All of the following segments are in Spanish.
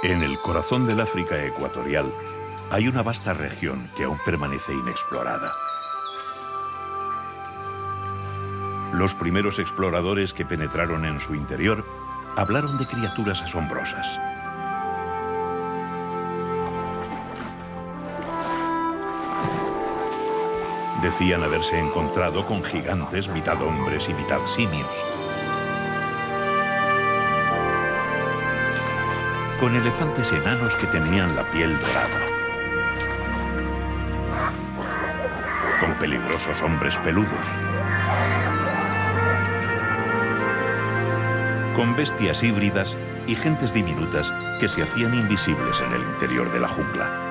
En el corazón del África ecuatorial hay una vasta región que aún permanece inexplorada. Los primeros exploradores que penetraron en su interior hablaron de criaturas asombrosas. Decían haberse encontrado con gigantes, mitad hombres y mitad simios. Con elefantes enanos que tenían la piel dorada. Con peligrosos hombres peludos. Con bestias híbridas y gentes diminutas que se hacían invisibles en el interior de la jungla.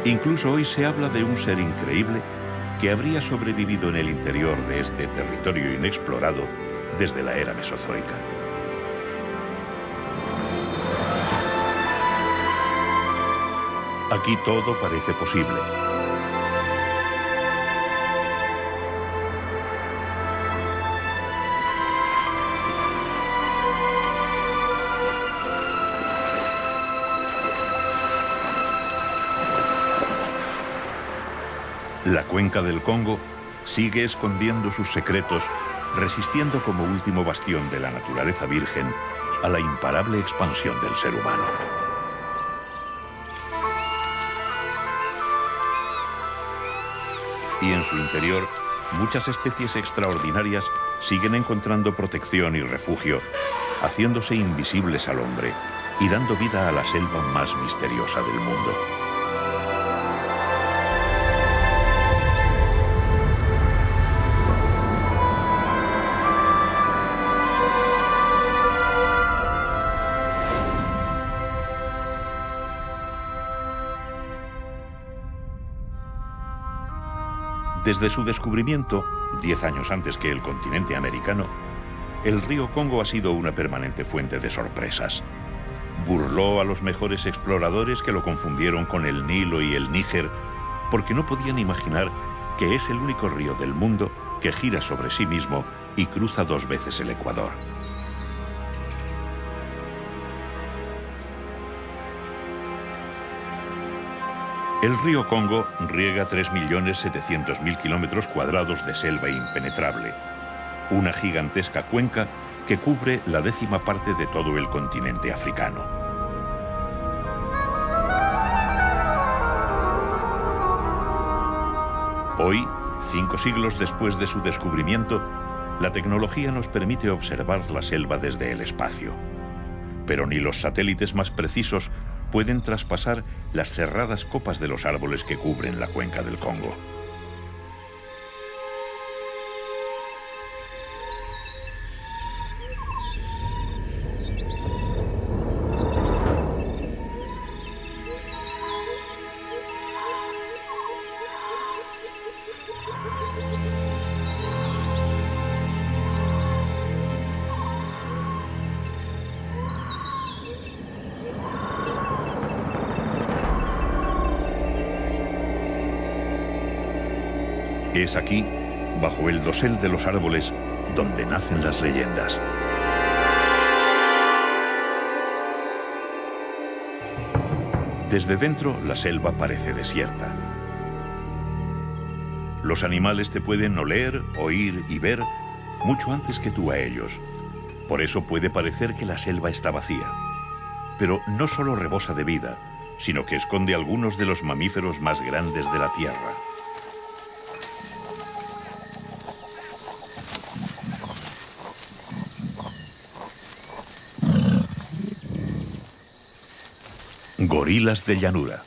Incluso hoy se habla de un ser increíble que habría sobrevivido en el interior de este territorio inexplorado desde la era mesozoica. Aquí todo parece posible. La cuenca del Congo sigue escondiendo sus secretos, resistiendo como último bastión de la naturaleza virgen a la imparable expansión del ser humano. Y en su interior, muchas especies extraordinarias siguen encontrando protección y refugio, haciéndose invisibles al hombre y dando vida a la selva más misteriosa del mundo. Desde su descubrimiento, 10 años antes que el continente americano, el río Congo ha sido una permanente fuente de sorpresas. Burló a los mejores exploradores que lo confundieron con el Nilo y el Níger, porque no podían imaginar que es el único río del mundo que gira sobre sí mismo y cruza 2 veces el Ecuador. El río Congo riega 3.700.000 kilómetros cuadrados de selva impenetrable, una gigantesca cuenca que cubre la 10ª parte de todo el continente africano. Hoy, 5 siglos después de su descubrimiento, la tecnología nos permite observar la selva desde el espacio. Pero ni los satélites más precisos pueden traspasar las cerradas copas de los árboles que cubren la cuenca del Congo. Es aquí, bajo el dosel de los árboles, donde nacen las leyendas. Desde dentro, la selva parece desierta. Los animales te pueden oler, oír y ver mucho antes que tú a ellos. Por eso puede parecer que la selva está vacía. Pero no solo rebosa de vida, sino que esconde algunos de los mamíferos más grandes de la Tierra. Gorilas de llanura.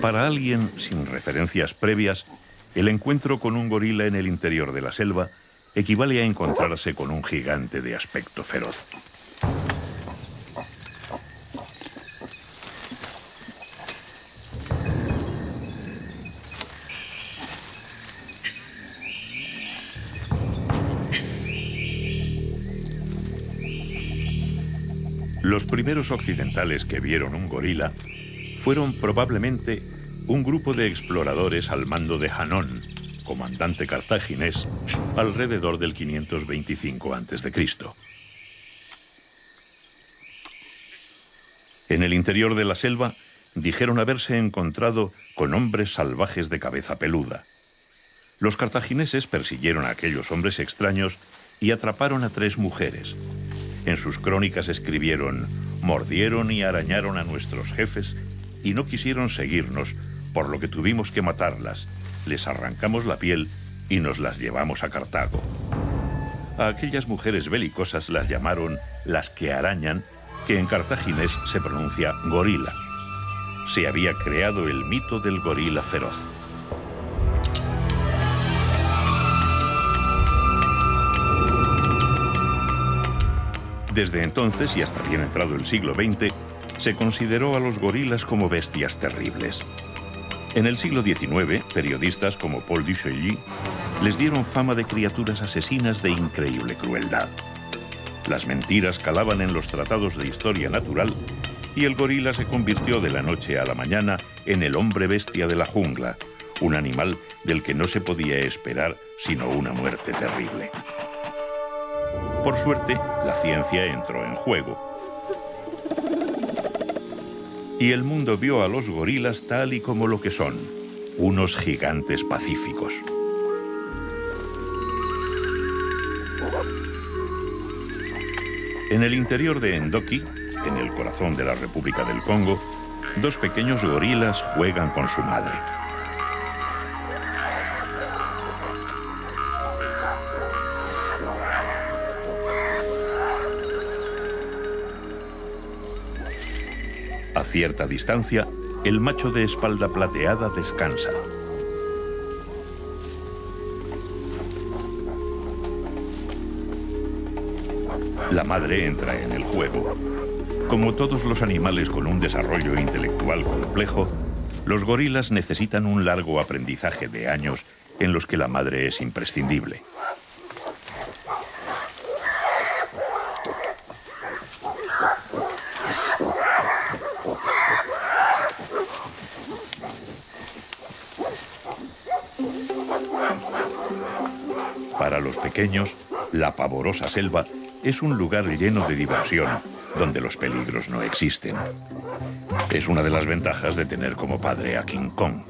Para alguien sin referencias previas, el encuentro con un gorila en el interior de la selva equivale a encontrarse con un gigante de aspecto feroz. Los primeros occidentales que vieron un gorila fueron probablemente un grupo de exploradores al mando de Hanón, comandante cartaginés, alrededor del 525 a.C. En el interior de la selva dijeron haberse encontrado con hombres salvajes de cabeza peluda. Los cartagineses persiguieron a aquellos hombres extraños y atraparon a 3 mujeres. En sus crónicas escribieron: mordieron y arañaron a nuestros jefes y no quisieron seguirnos, por lo que tuvimos que matarlas. Les arrancamos la piel y nos las llevamos a Cartago. A aquellas mujeres belicosas las llamaron las que arañan, que en cartaginés se pronuncia gorila. Se había creado el mito del gorila feroz. Desde entonces y hasta bien entrado el siglo XX, se consideró a los gorilas como bestias terribles. En el siglo XIX, periodistas como Paul Duchailly les dieron fama de criaturas asesinas de increíble crueldad. Las mentiras calaban en los tratados de historia natural y el gorila se convirtió de la noche a la mañana en el hombre bestia de la jungla, un animal del que no se podía esperar sino una muerte terrible. Por suerte, la ciencia entró en juego y el mundo vio a los gorilas tal y como lo que son, unos gigantes pacíficos. En el interior de Ndoki, en el corazón de la República del Congo, 2 pequeños gorilas juegan con su madre. A cierta distancia, el macho de espalda plateada descansa. La madre entra en el juego. Como todos los animales con un desarrollo intelectual complejo, los gorilas necesitan un largo aprendizaje de años en los que la madre es imprescindible. Para los pequeños, la pavorosa selva es un lugar lleno de diversión, donde los peligros no existen. Es una de las ventajas de tener como padre a King Kong.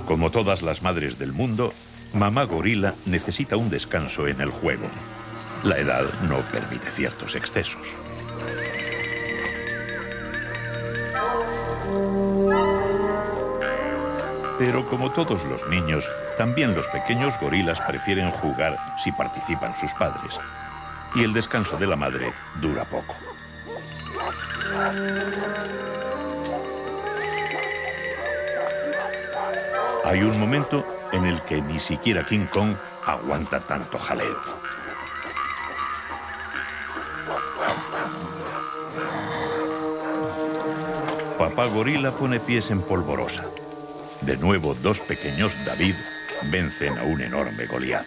Como todas las madres del mundo, mamá gorila necesita un descanso en el juego. La edad no permite ciertos excesos. Pero como todos los niños, también los pequeños gorilas prefieren jugar si participan sus padres. Y el descanso de la madre dura poco. Hay un momento en el que ni siquiera King Kong aguanta tanto jaleo. Papá gorila pone pies en polvorosa. De nuevo, 2 pequeños David vencen a un enorme Goliat.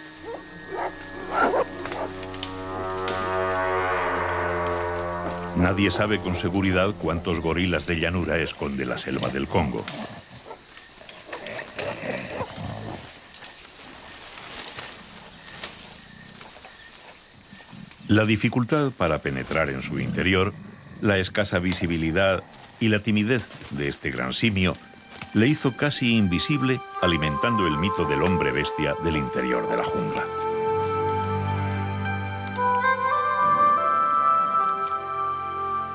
Nadie sabe con seguridad cuántos gorilas de llanura esconde la selva del Congo. La dificultad para penetrar en su interior, la escasa visibilidad y la timidez de este gran simio le hizo casi invisible, alimentando el mito del hombre bestia del interior de la jungla.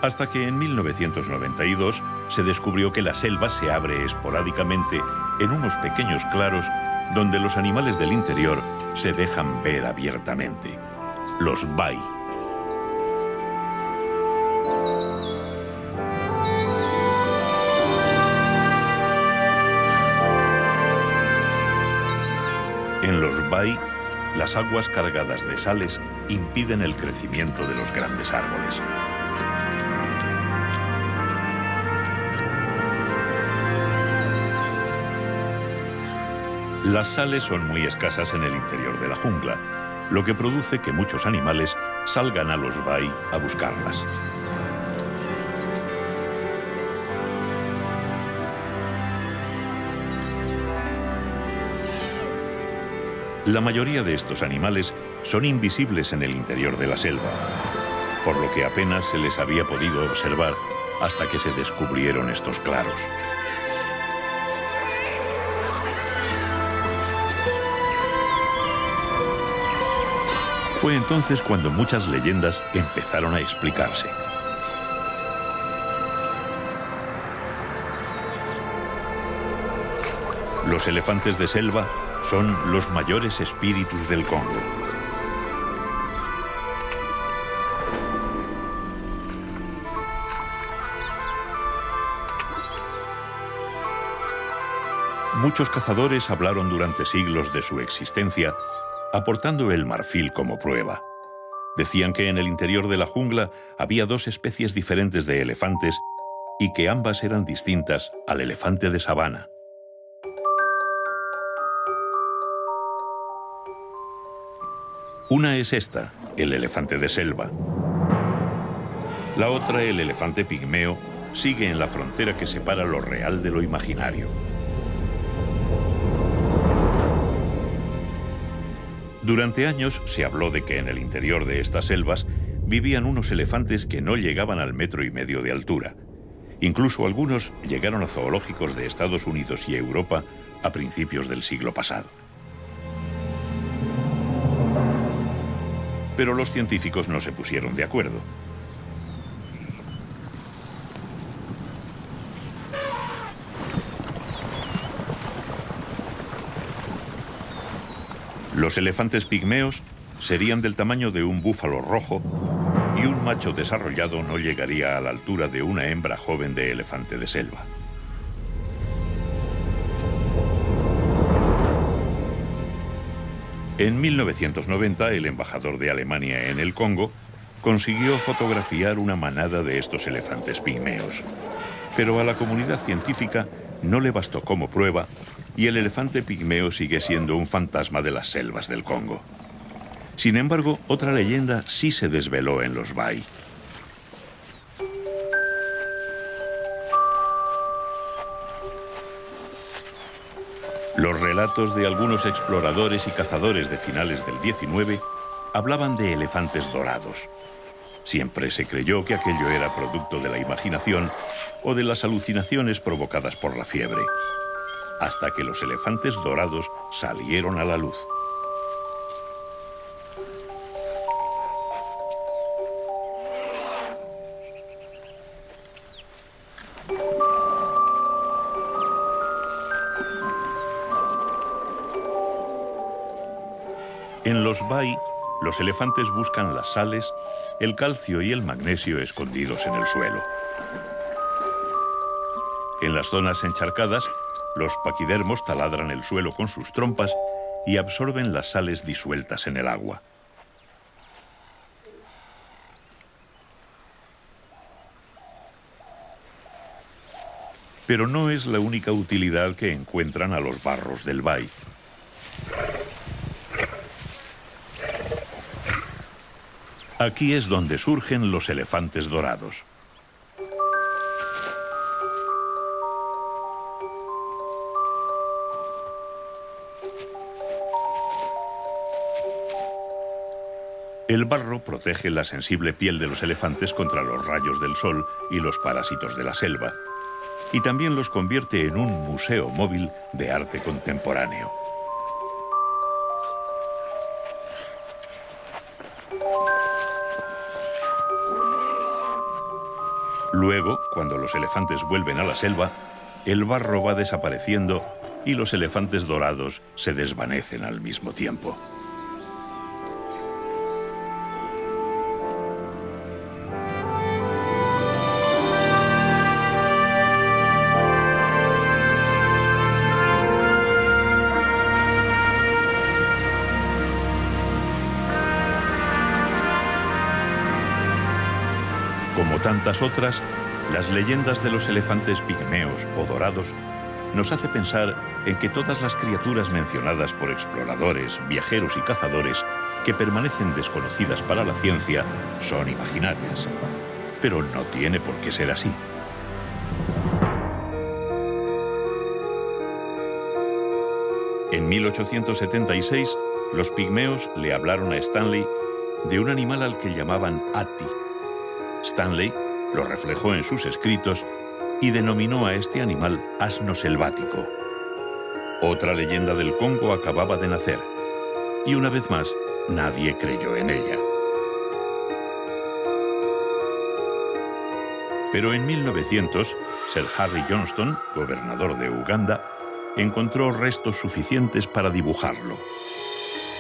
Hasta que en 1992 se descubrió que la selva se abre esporádicamente en unos pequeños claros donde los animales del interior se dejan ver abiertamente. Los bai. En los bai, las aguas cargadas de sales impiden el crecimiento de los grandes árboles. Las sales son muy escasas en el interior de la jungla, lo que produce que muchos animales salgan a los bai a buscarlas. La mayoría de estos animales son invisibles en el interior de la selva, por lo que apenas se les había podido observar hasta que se descubrieron estos claros. Fue entonces cuando muchas leyendas empezaron a explicarse. Los elefantes de selva son los mayores espíritus del Congo. Muchos cazadores hablaron durante siglos de su existencia, aportando el marfil como prueba. Decían que en el interior de la jungla había dos especies diferentes de elefantes y que ambas eran distintas al elefante de sabana. Una es esta, el elefante de selva. La otra, el elefante pigmeo, sigue en la frontera que separa lo real de lo imaginario. Durante años se habló de que en el interior de estas selvas vivían unos elefantes que no llegaban al 1,5 metros de altura. Incluso algunos llegaron a zoológicos de Estados Unidos y Europa a principios del siglo pasado. Pero los científicos no se pusieron de acuerdo. Los elefantes pigmeos serían del tamaño de un búfalo rojo y un macho desarrollado no llegaría a la altura de una hembra joven de elefante de selva. En 1990, el embajador de Alemania en el Congo consiguió fotografiar una manada de estos elefantes pigmeos. Pero a la comunidad científica no le bastó como prueba y el elefante pigmeo sigue siendo un fantasma de las selvas del Congo. Sin embargo, otra leyenda sí se desveló en los bai. Los relatos de algunos exploradores y cazadores de finales del 19 hablaban de elefantes dorados. Siempre se creyó que aquello era producto de la imaginación o de las alucinaciones provocadas por la fiebre, hasta que los elefantes dorados salieron a la luz. En los bai, los elefantes buscan las sales, el calcio y el magnesio escondidos en el suelo. En las zonas encharcadas, los paquidermos taladran el suelo con sus trompas y absorben las sales disueltas en el agua. Pero no es la única utilidad que encuentran a los barros del bai. Aquí es donde surgen los elefantes dorados. El barro protege la sensible piel de los elefantes contra los rayos del sol y los parásitos de la selva, y también los convierte en un museo móvil de arte contemporáneo. Luego, cuando los elefantes vuelven a la selva, el barro va desapareciendo y los elefantes dorados se desvanecen al mismo tiempo. Como tantas otras, las leyendas de los elefantes pigmeos o dorados nos hace pensar en que todas las criaturas mencionadas por exploradores, viajeros y cazadores que permanecen desconocidas para la ciencia son imaginarias. Pero no tiene por qué ser así. En 1876, los pigmeos le hablaron a Stanley de un animal al que llamaban Ati. Stanley lo reflejó en sus escritos y denominó a este animal asno selvático. Otra leyenda del Congo acababa de nacer, y una vez más, nadie creyó en ella. Pero en 1900, Sir Harry Johnston, gobernador de Uganda, encontró restos suficientes para dibujarlo.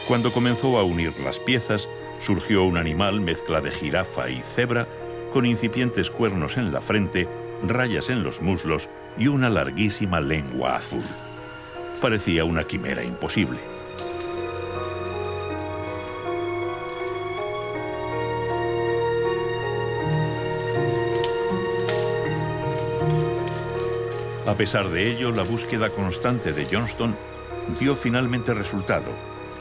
Cuando comenzó a unir las piezas, surgió un animal mezcla de jirafa y cebra, con incipientes cuernos en la frente, rayas en los muslos y una larguísima lengua azul. Parecía una quimera imposible. A pesar de ello, la búsqueda constante de Johnston dio finalmente resultado,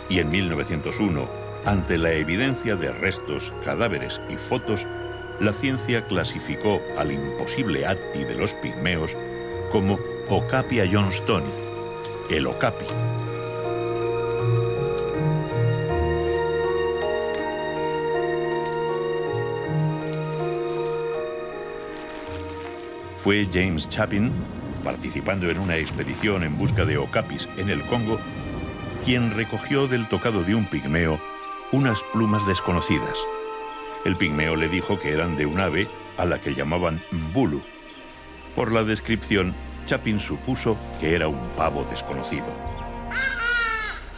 y en 1901, ante la evidencia de restos, cadáveres y fotos, la ciencia clasificó al imposible Ati de los pigmeos como Okapia johnstoni, el okapi. Fue James Chapin, participando en una expedición en busca de okapis en el Congo, quien recogió del tocado de un pigmeo unas plumas desconocidas. El pigmeo le dijo que eran de un ave a la que llamaban mbulu. Por la descripción, Chapin supuso que era un pavo desconocido.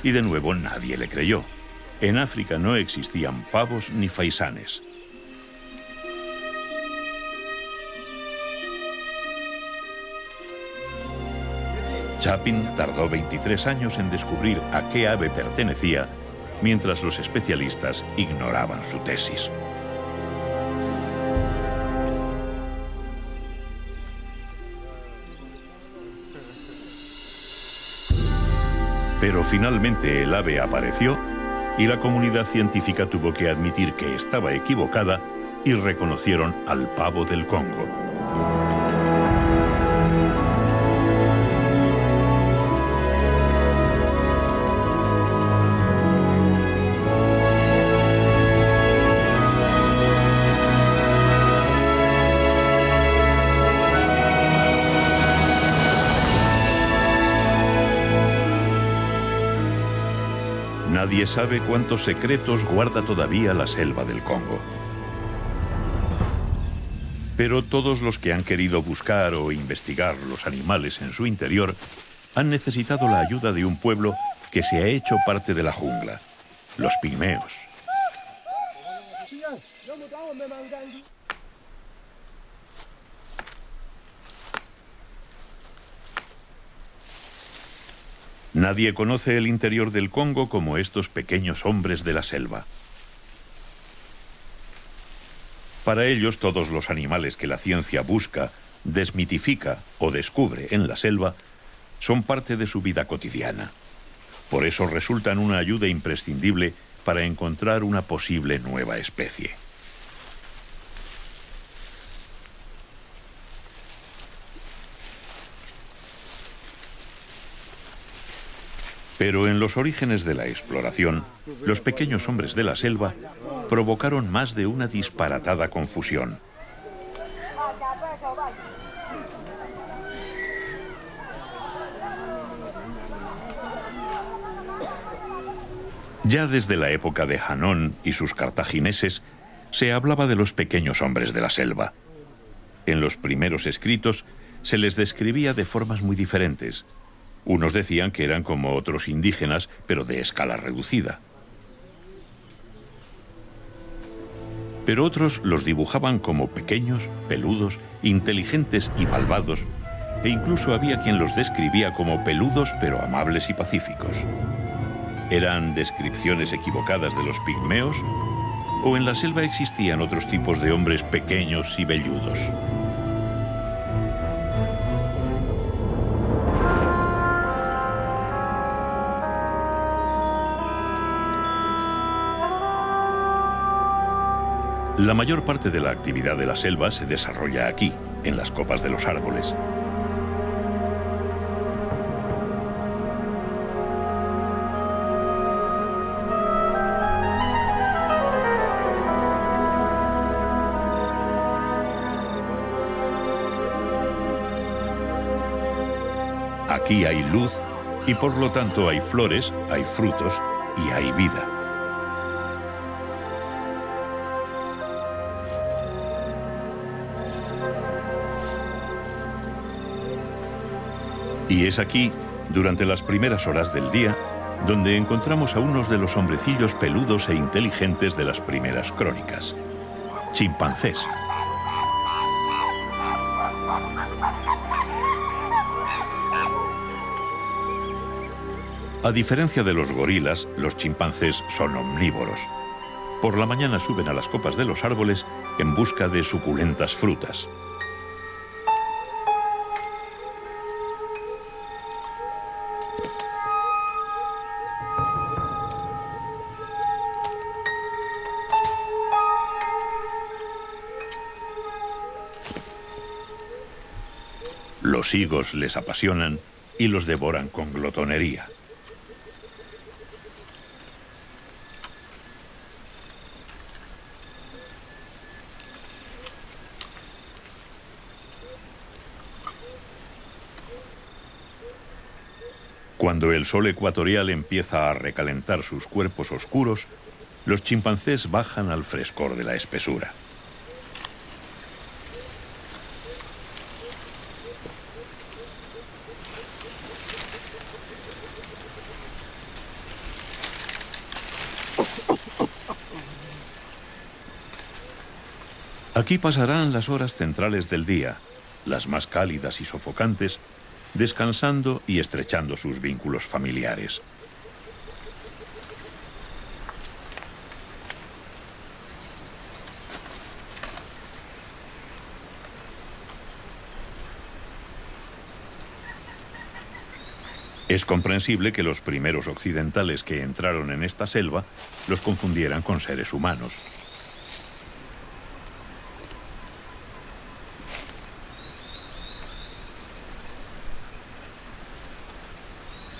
Y de nuevo nadie le creyó. En África no existían pavos ni faisanes. Chapin tardó 23 años en descubrir a qué ave pertenecía, mientras los especialistas ignoraban su tesis. Pero finalmente el ave apareció y la comunidad científica tuvo que admitir que estaba equivocada y reconocieron al pavo del Congo. Nadie sabe cuántos secretos guarda todavía la selva del Congo. Pero todos los que han querido buscar o investigar los animales en su interior han necesitado la ayuda de un pueblo que se ha hecho parte de la jungla, los pigmeos. Nadie conoce el interior del Congo como estos pequeños hombres de la selva. Para ellos, todos los animales que la ciencia busca, desmitifica o descubre en la selva son parte de su vida cotidiana. Por eso resultan una ayuda imprescindible para encontrar una posible nueva especie. Pero en los orígenes de la exploración, los pequeños hombres de la selva provocaron más de una disparatada confusión. Ya desde la época de Hanón y sus cartagineses, se hablaba de los pequeños hombres de la selva. En los primeros escritos se les describía de formas muy diferentes. Unos decían que eran como otros indígenas, pero de escala reducida. Pero otros los dibujaban como pequeños, peludos, inteligentes y malvados, e incluso había quien los describía como peludos pero amables y pacíficos. ¿Eran descripciones equivocadas de los pigmeos? ¿O en la selva existían otros tipos de hombres pequeños y velludos? La mayor parte de la actividad de la selva se desarrolla aquí, en las copas de los árboles. Aquí hay luz y por lo tanto hay flores, hay frutos y hay vida. Y es aquí, durante las primeras horas del día, donde encontramos a unos de los hombrecillos peludos e inteligentes de las primeras crónicas: chimpancés. A diferencia de los gorilas, los chimpancés son omnívoros. Por la mañana suben a las copas de los árboles en busca de suculentas frutas. Los higos les apasionan y los devoran con glotonería. Cuando el sol ecuatorial empieza a recalentar sus cuerpos oscuros, los chimpancés bajan al frescor de la espesura. Aquí pasarán las horas centrales del día, las más cálidas y sofocantes, descansando y estrechando sus vínculos familiares. Es comprensible que los primeros occidentales que entraron en esta selva los confundieran con seres humanos.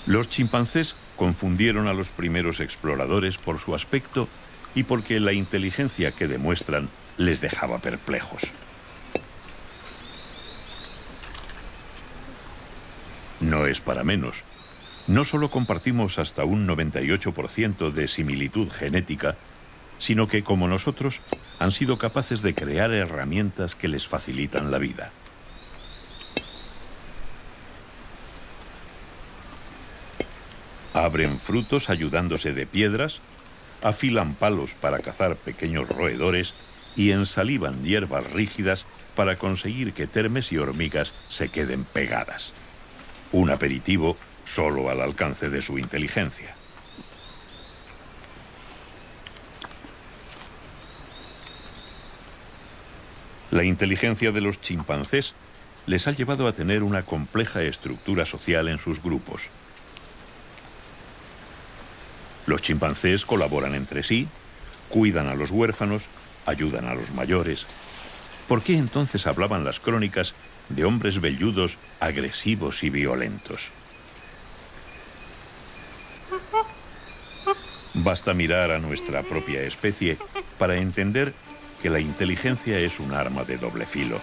Los chimpancés confundieron a los primeros exploradores por su aspecto y porque la inteligencia que demuestran les dejaba perplejos. No es para menos. No solo compartimos hasta un 98% de similitud genética, sino que, como nosotros, han sido capaces de crear herramientas que les facilitan la vida. Abren frutos ayudándose de piedras, afilan palos para cazar pequeños roedores y ensalivan hierbas rígidas para conseguir que termes y hormigas se queden pegadas. Un aperitivo solo al alcance de su inteligencia. La inteligencia de los chimpancés les ha llevado a tener una compleja estructura social en sus grupos. Los chimpancés colaboran entre sí, cuidan a los huérfanos, ayudan a los mayores. ¿Por qué entonces hablaban las crónicas de hombres velludos, agresivos y violentos? Basta mirar a nuestra propia especie para entender que la inteligencia es un arma de doble filo.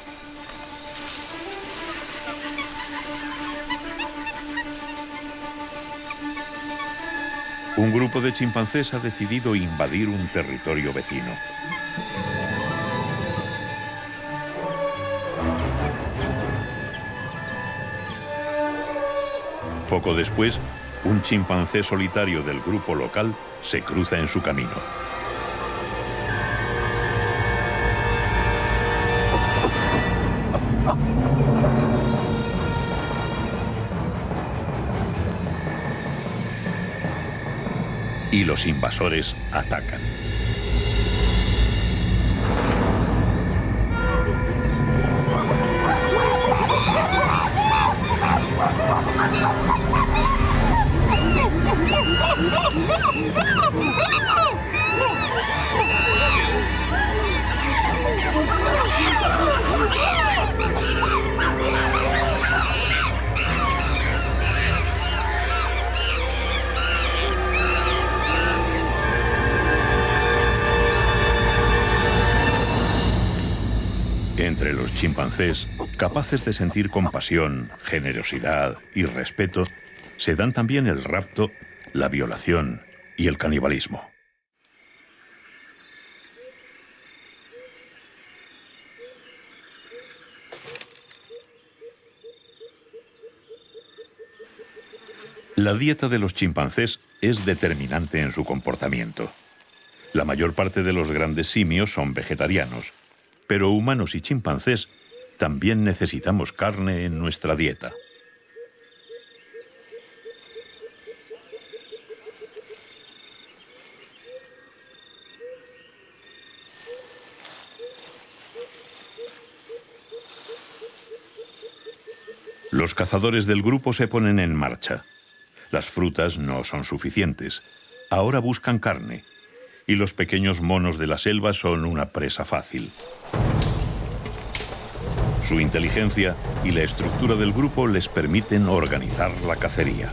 Un grupo de chimpancés ha decidido invadir un territorio vecino. Poco después, un chimpancé solitario del grupo local se cruza en su camino. Y los invasores atacan. Entre los chimpancés, capaces de sentir compasión, generosidad y respeto, se dan también el rapto, la violación y el canibalismo. La dieta de los chimpancés es determinante en su comportamiento. La mayor parte de los grandes simios son vegetarianos, pero humanos y chimpancés también necesitamos carne en nuestra dieta. Los cazadores del grupo se ponen en marcha. Las frutas no son suficientes. Ahora buscan carne, y los pequeños monos de la selva son una presa fácil. Su inteligencia y la estructura del grupo les permiten organizar la cacería.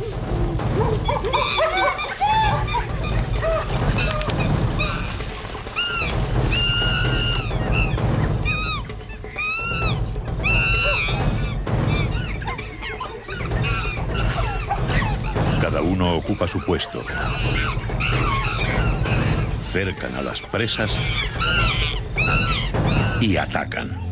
Cada uno ocupa su puesto. Cercan a las presas y atacan.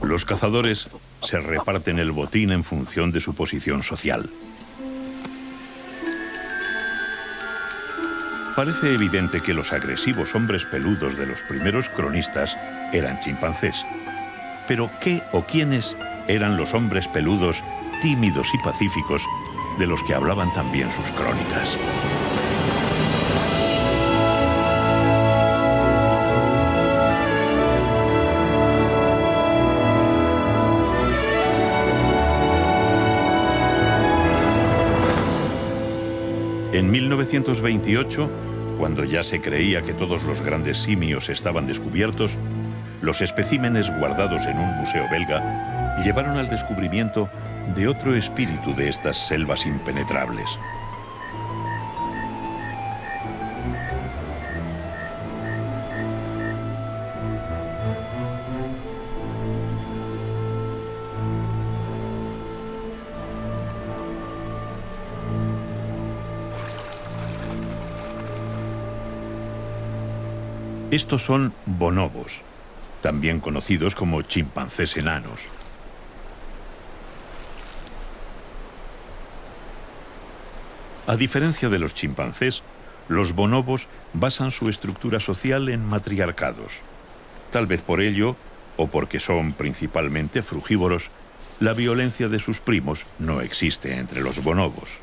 Los cazadores se reparten el botín en función de su posición social. Parece evidente que los agresivos hombres peludos de los primeros cronistas eran chimpancés. Pero ¿qué o quiénes eran los hombres peludos, tímidos y pacíficos de los que hablaban también sus crónicas? En 1928, cuando ya se creía que todos los grandes simios estaban descubiertos, los especímenes guardados en un museo belga llevaron al descubrimiento de otro espíritu de estas selvas impenetrables. Estos son bonobos, también conocidos como chimpancés enanos. A diferencia de los chimpancés, los bonobos basan su estructura social en matriarcados. Tal vez por ello, o porque son principalmente frugívoros, la violencia de sus primos no existe entre los bonobos.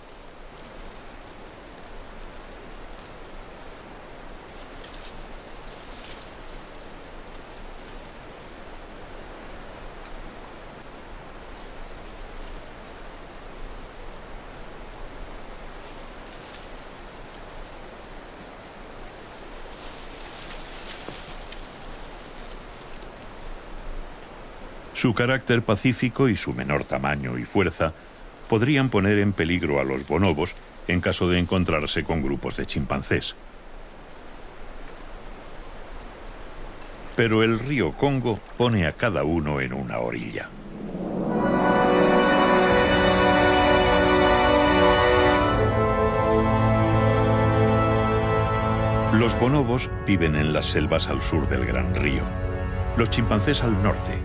Su carácter pacífico y su menor tamaño y fuerza podrían poner en peligro a los bonobos en caso de encontrarse con grupos de chimpancés. Pero el río Congo pone a cada uno en una orilla. Los bonobos viven en las selvas al sur del Gran Río, los chimpancés al norte,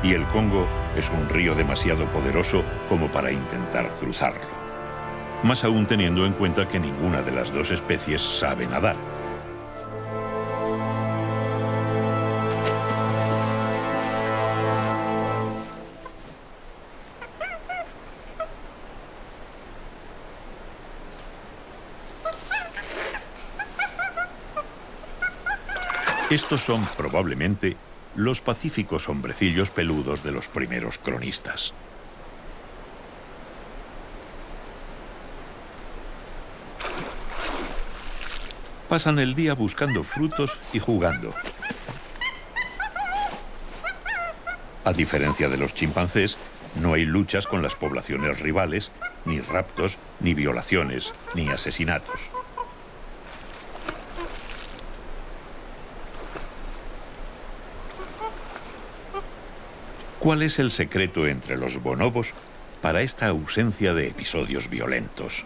y el Congo es un río demasiado poderoso como para intentar cruzarlo. Más aún teniendo en cuenta que ninguna de las dos especies sabe nadar. Estos son probablemente los pacíficos hombrecillos peludos de los primeros cronistas. Pasan el día buscando frutos y jugando. A diferencia de los chimpancés, no hay luchas con las poblaciones rivales, ni raptos, ni violaciones, ni asesinatos. ¿Cuál es el secreto entre los bonobos para esta ausencia de episodios violentos?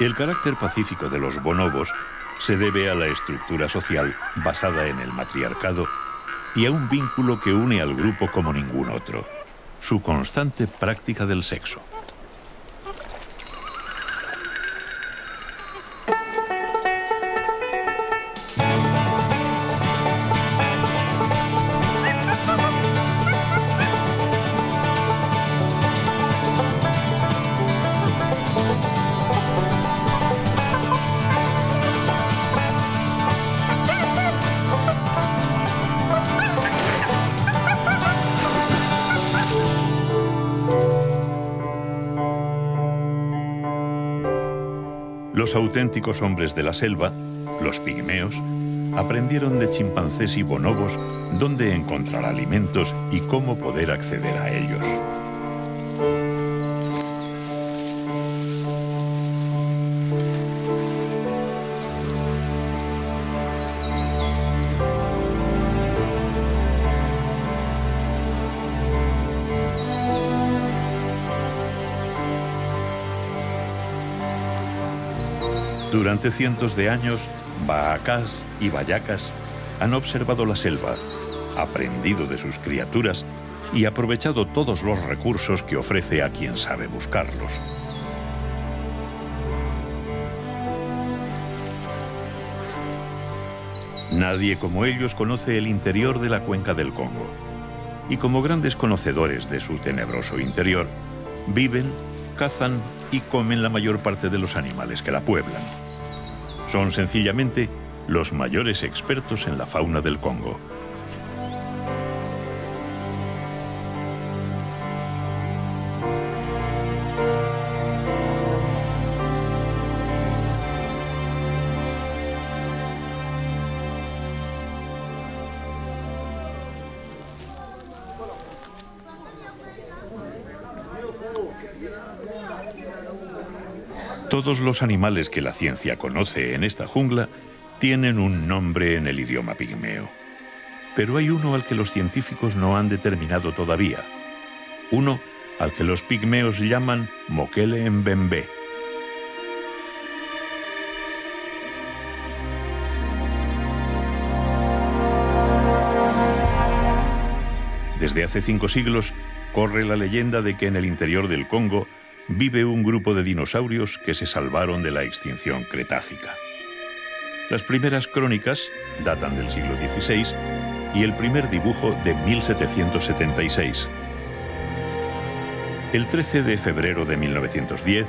El carácter pacífico de los bonobos se debe a la estructura social basada en el matriarcado y a un vínculo que une al grupo como ningún otro, su constante práctica del sexo. Los auténticos hombres de la selva, los pigmeos, aprendieron de chimpancés y bonobos dónde encontrar alimentos y cómo poder acceder a ellos. Durante cientos de años, baacás y bayacas han observado la selva, aprendido de sus criaturas y aprovechado todos los recursos que ofrece a quien sabe buscarlos. Nadie como ellos conoce el interior de la cuenca del Congo. Y como grandes conocedores de su tenebroso interior, viven, cazan y comen la mayor parte de los animales que la pueblan. Son sencillamente los mayores expertos en la fauna del Congo. Todos los animales que la ciencia conoce en esta jungla tienen un nombre en el idioma pigmeo. Pero hay uno al que los científicos no han determinado todavía. Uno al que los pigmeos llaman Mokele Mbembe. Desde hace 5 siglos corre la leyenda de que en el interior del Congo vive un grupo de dinosaurios que se salvaron de la extinción cretácica. Las primeras crónicas datan del siglo XVI y el primer dibujo de 1776. El 13 de febrero de 1910,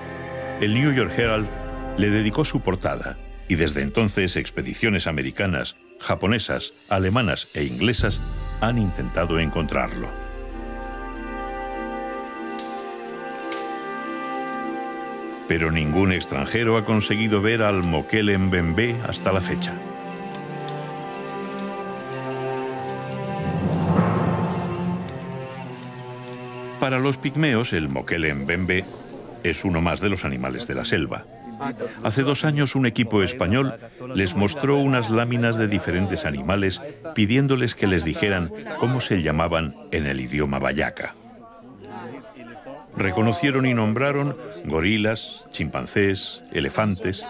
el New York Herald le dedicó su portada y desde entonces expediciones americanas, japonesas, alemanas e inglesas han intentado encontrarlo. Pero ningún extranjero ha conseguido ver al Mokele Mbembe hasta la fecha. Para los pigmeos, el Mokele Mbembe es uno más de los animales de la selva. Hace 2 años un equipo español les mostró unas láminas de diferentes animales pidiéndoles que les dijeran cómo se llamaban en el idioma bayaca. Reconocieron y nombraron gorilas, chimpancés, elefantes.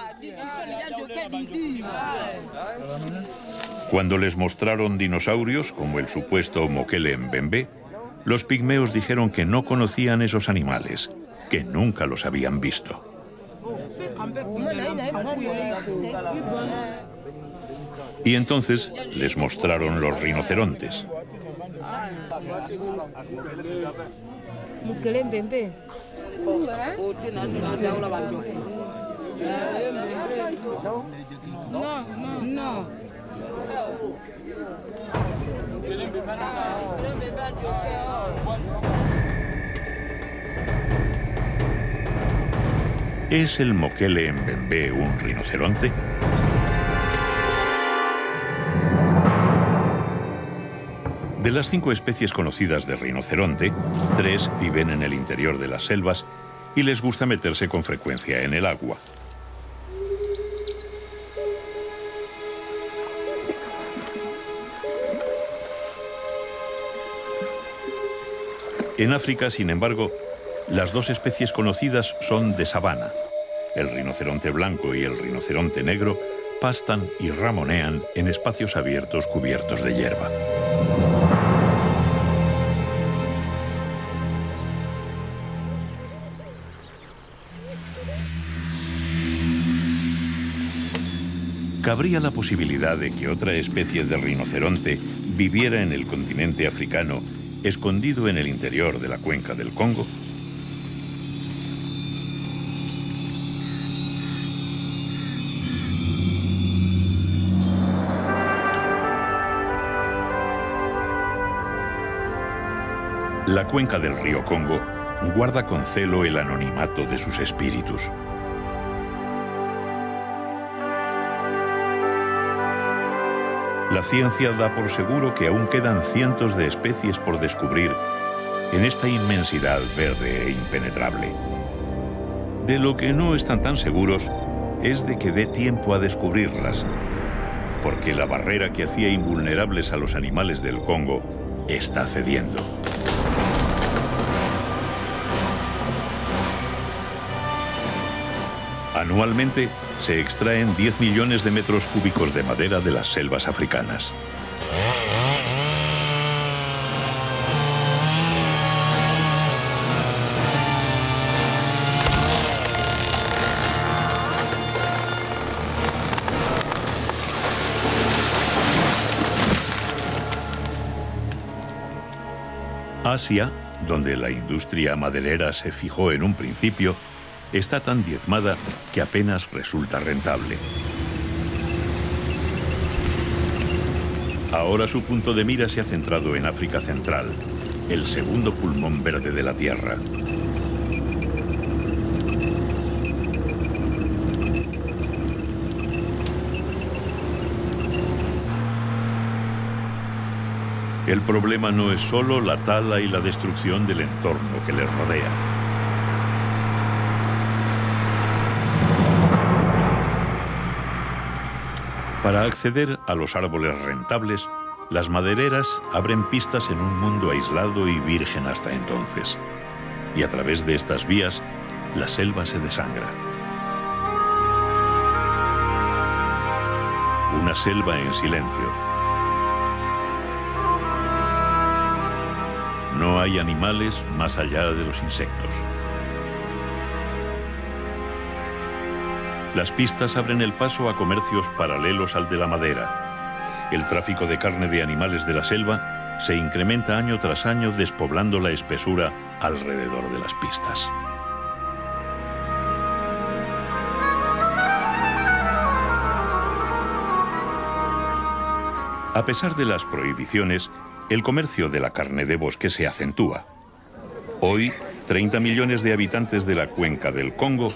Cuando les mostraron dinosaurios, como el supuesto Mokele Mbembe, los pigmeos dijeron que no conocían esos animales, que nunca los habían visto. Y entonces les mostraron los rinocerontes. No. ¿Es el Mokele mbembe un rinoceronte? De las 5 especies conocidas de rinoceronte, 3 viven en el interior de las selvas y les gusta meterse con frecuencia en el agua. En África, sin embargo, las 2 especies conocidas son de sabana. El rinoceronte blanco y el rinoceronte negro pastan y ramonean en espacios abiertos cubiertos de hierba. ¿Cabría la posibilidad de que otra especie de rinoceronte viviera en el continente africano, escondido en el interior de la cuenca del Congo? La cuenca del río Congo guarda con celo el anonimato de sus espíritus. La ciencia da por seguro que aún quedan cientos de especies por descubrir en esta inmensidad verde e impenetrable. De lo que no están tan seguros es de que dé tiempo a descubrirlas, porque la barrera que hacía invulnerables a los animales del Congo está cediendo. Anualmente se extraen 10 millones de metros cúbicos de madera de las selvas africanas. Asia, donde la industria maderera se fijó en un principio, está tan diezmada que apenas resulta rentable. Ahora su punto de mira se ha centrado en África Central, el segundo pulmón verde de la Tierra. El problema no es solo la tala y la destrucción del entorno que les rodea. Para acceder a los árboles rentables, las madereras abren pistas en un mundo aislado y virgen hasta entonces. Y a través de estas vías, la selva se desangra. Una selva en silencio. No hay animales más allá de los insectos. Las pistas abren el paso a comercios paralelos al de la madera. El tráfico de carne de animales de la selva se incrementa año tras año, despoblando la espesura alrededor de las pistas. A pesar de las prohibiciones, el comercio de la carne de bosque se acentúa. Hoy, 30 millones de habitantes de la cuenca del Congo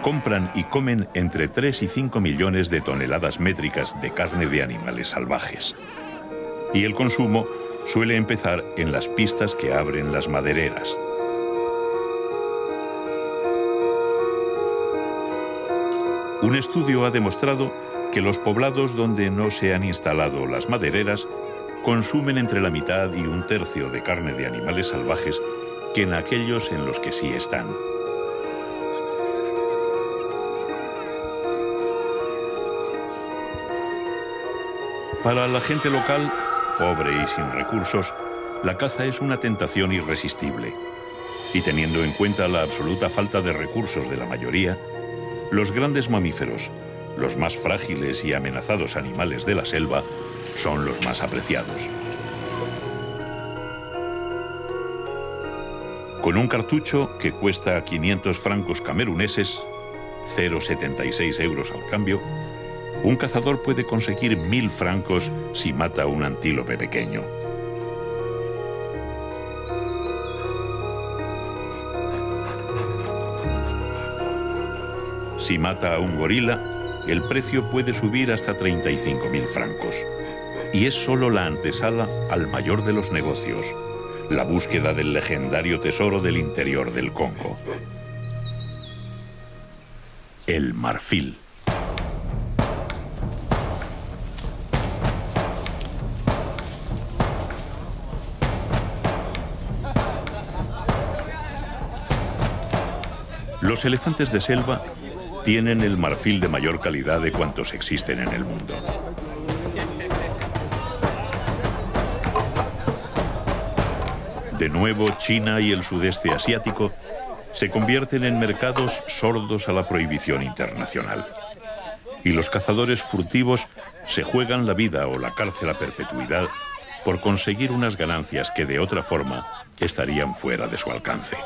compran y comen entre 3 y 5 millones de toneladas métricas de carne de animales salvajes. Y el consumo suele empezar en las pistas que abren las madereras. Un estudio ha demostrado que los poblados donde no se han instalado las madereras consumen entre la mitad y un tercio de carne de animales salvajes que en aquellos en los que sí están. Para la gente local, pobre y sin recursos, la caza es una tentación irresistible. Y teniendo en cuenta la absoluta falta de recursos de la mayoría, los grandes mamíferos, los más frágiles y amenazados animales de la selva, son los más apreciados. Con un cartucho que cuesta 500 francos cameruneses, 0,76 euros al cambio, un cazador puede conseguir 1000 francos si mata a un antílope pequeño. Si mata a un gorila, el precio puede subir hasta 35.000 francos. Y es solo la antesala al mayor de los negocios, la búsqueda del legendario tesoro del interior del Congo. El marfil. Los elefantes de selva tienen el marfil de mayor calidad de cuantos existen en el mundo. De nuevo, China y el sudeste asiático se convierten en mercados sordos a la prohibición internacional. Y los cazadores furtivos se juegan la vida o la cárcel a perpetuidad por conseguir unas ganancias que de otra forma estarían fuera de su alcance.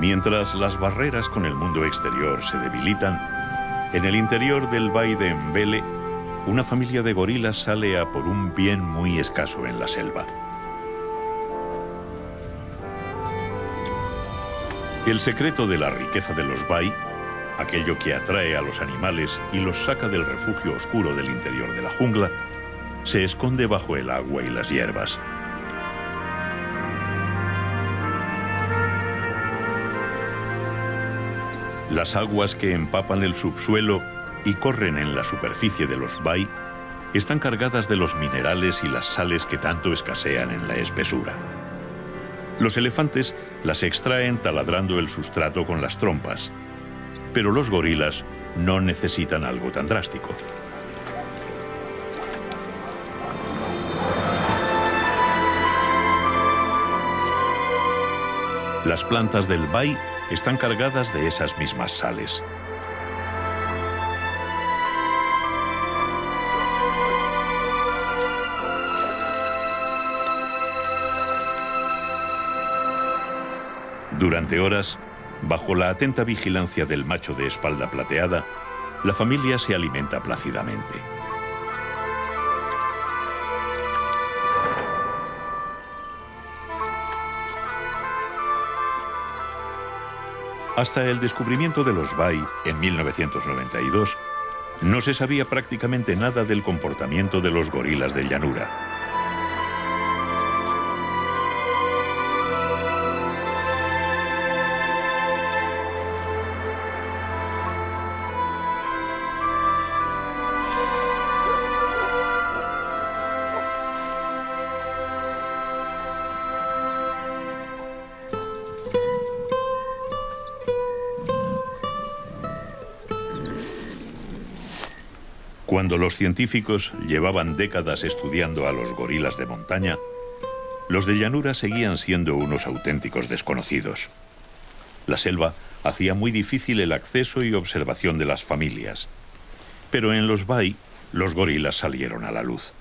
Mientras las barreras con el mundo exterior se debilitan, en el interior del Valle de Mbele, una familia de gorilas sale a por un bien muy escaso en la selva. El secreto de la riqueza de los bai, aquello que atrae a los animales y los saca del refugio oscuro del interior de la jungla, se esconde bajo el agua y las hierbas. Las aguas que empapan el subsuelo y corren en la superficie de los bai están cargadas de los minerales y las sales que tanto escasean en la espesura. Los elefantes las extraen taladrando el sustrato con las trompas, pero los gorilas no necesitan algo tan drástico. Las plantas del bai están cargadas de esas mismas sales. Durante horas, bajo la atenta vigilancia del macho de espalda plateada, la familia se alimenta plácidamente. Hasta el descubrimiento de los bai en 1992, no se sabía prácticamente nada del comportamiento de los gorilas de llanura. Cuando los científicos llevaban décadas estudiando a los gorilas de montaña, los de llanura seguían siendo unos auténticos desconocidos. La selva hacía muy difícil el acceso y observación de las familias, pero en los bai los gorilas salieron a la luz.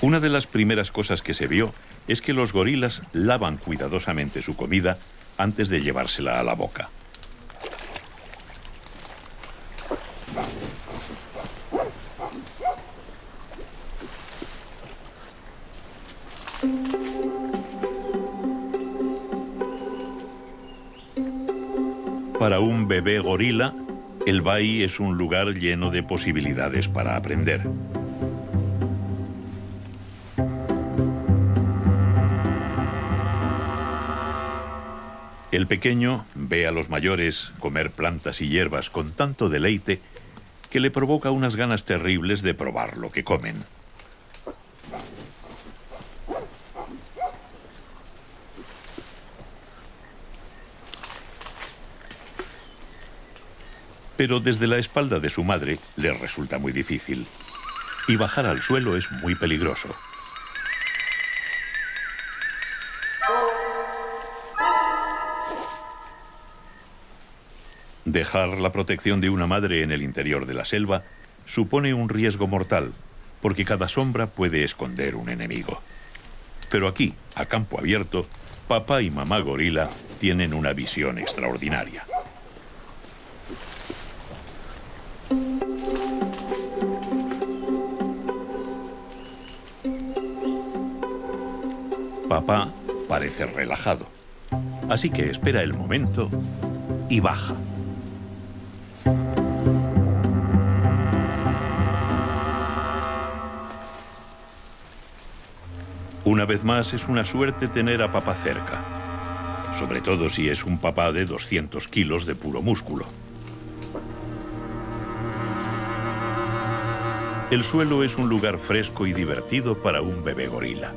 Una de las primeras cosas que se vio es que los gorilas lavan cuidadosamente su comida antes de llevársela a la boca. Para un bebé gorila, el bai es un lugar lleno de posibilidades para aprender. El pequeño ve a los mayores comer plantas y hierbas con tanto deleite que le provoca unas ganas terribles de probar lo que comen. Pero desde la espalda de su madre le resulta muy difícil, y bajar al suelo es muy peligroso. Dejar la protección de una madre en el interior de la selva supone un riesgo mortal, porque cada sombra puede esconder un enemigo. Pero aquí, a campo abierto, Papá y mamá gorila tienen una visión extraordinaria. Papá parece relajado, así que espera el momento y baja. Una vez más, es una suerte tener a papá cerca, sobre todo si es un papá de 200 kilos de puro músculo. El suelo es un lugar fresco y divertido para un bebé gorila.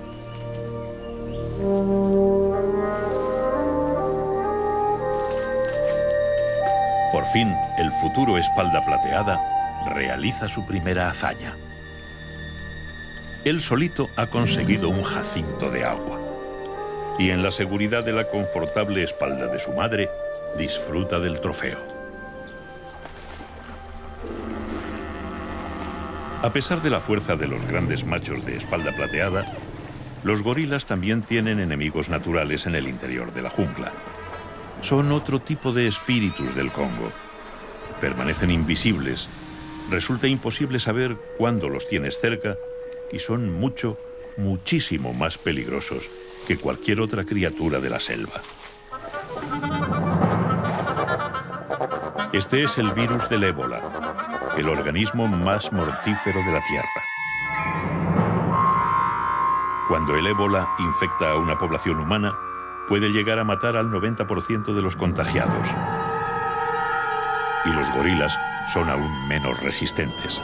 Por fin, el futuro espalda plateada realiza su primera hazaña. Él solito ha conseguido un jacinto de agua. Y en la seguridad de la confortable espalda de su madre, disfruta del trofeo. A pesar de la fuerza de los grandes machos de espalda plateada, los gorilas también tienen enemigos naturales en el interior de la jungla. Son otro tipo de espíritus del Congo. Permanecen invisibles, resulta imposible saber cuándo los tienes cerca y son muchísimo más peligrosos que cualquier otra criatura de la selva. Este es el virus del ébola, el organismo más mortífero de la Tierra. Cuando el ébola infecta a una población humana, puede llegar a matar al 90% de los contagiados. Y los gorilas son aún menos resistentes.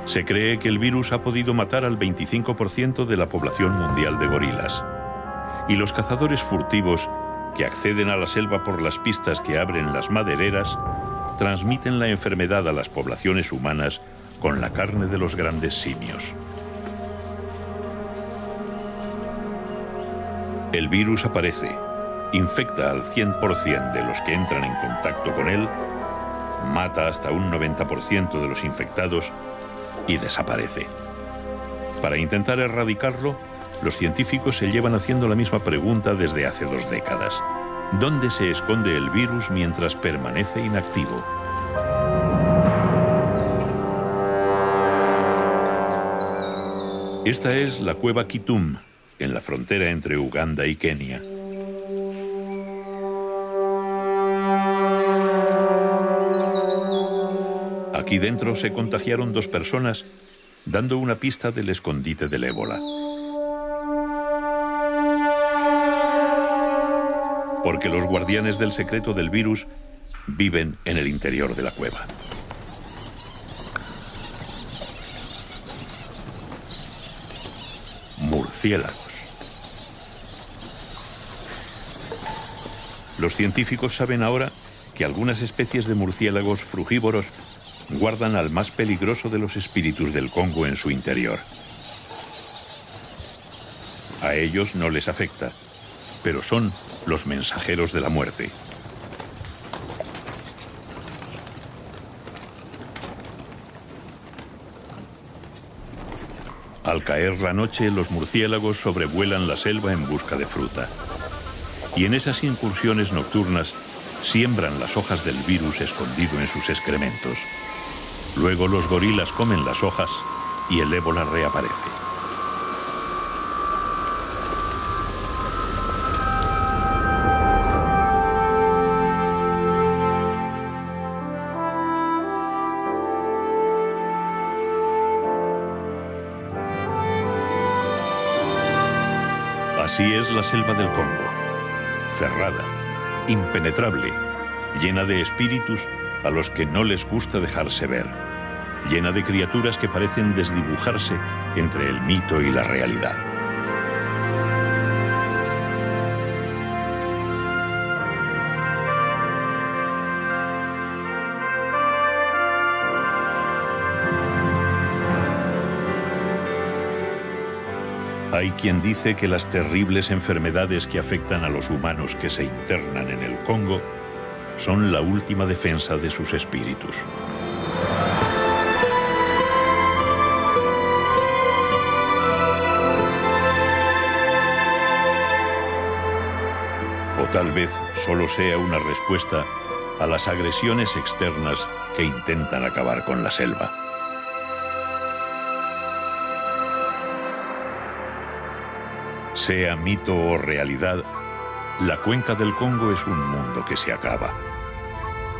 Se cree que el virus ha podido matar al 25% de la población mundial de gorilas. Y los cazadores furtivos, que acceden a la selva por las pistas que abren las madereras, transmiten la enfermedad a las poblaciones humanas con la carne de los grandes simios. El virus aparece, infecta al 100% de los que entran en contacto con él, mata hasta un 90% de los infectados y desaparece. Para intentar erradicarlo, los científicos se llevan haciendo la misma pregunta desde hace 2 décadas. ¿Dónde se esconde el virus mientras permanece inactivo? Esta es la cueva Kitum, en la frontera entre Uganda y Kenia. Aquí dentro se contagiaron 2 personas, dando una pista del escondite del ébola. Porque los guardianes del secreto del virus viven en el interior de la cueva. Murciélagos. Los científicos saben ahora que algunas especies de murciélagos frugívoros guardan al más peligroso de los espíritus del Congo en su interior. A ellos no les afecta, pero son los mensajeros de la muerte. Al caer la noche, los murciélagos sobrevuelan la selva en busca de fruta. Y en esas incursiones nocturnas siembran las hojas del virus escondido en sus excrementos. Luego los gorilas comen las hojas y el ébola reaparece. Así es la selva del Congo, cerrada, impenetrable, llena de espíritus a los que no les gusta dejarse ver, llena de criaturas que parecen desdibujarse entre el mito y la realidad. Hay quien dice que las terribles enfermedades que afectan a los humanos que se internan en el Congo son la última defensa de sus espíritus. O tal vez solo sea una respuesta a las agresiones externas que intentan acabar con la selva. Sea mito o realidad, la cuenca del Congo es un mundo que se acaba.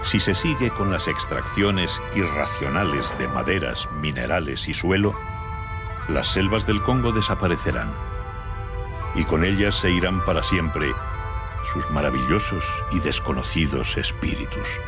Si se sigue con las extracciones irracionales de maderas, minerales y suelo, las selvas del Congo desaparecerán. Y con ellas se irán para siempre sus maravillosos y desconocidos espíritus.